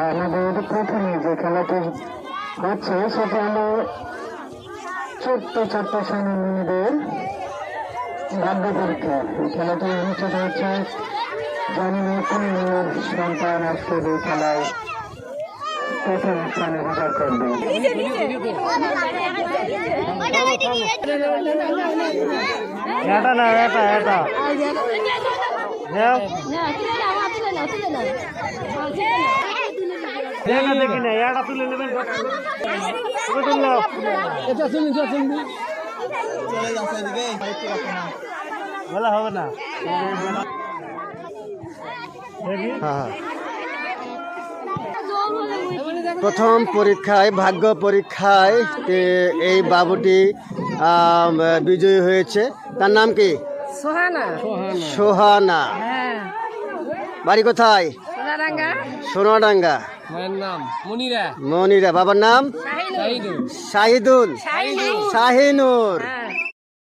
আমাদের প্রথমে যে খেলাটি হচ্ছে সেটা হলো ছোট্ট ছোট্ট সোনামণিদের ভাগ্য পরীক্ষা। এই খেলাটি অনুষ্ঠিত হচ্ছে জামিনী পূর্ণিমার সন্তান আজকে এই খেলায় প্রথম স্থানে অধিকার করবে। এটা না এটা এটা দেখি না এটা তুলে নেবেন বলা হবে না। প্রথম পরীক্ষায় ভাগ্য পরীক্ষায় এই বাবুটি বিজয়ী হয়েছে। তার নাম কি? সোহানা। সোহানা। বাড়ি কোথায়? সোনাডাঙ্গা। মনিরা। বাবার নাম? শাহিদুল। শাহিনুর।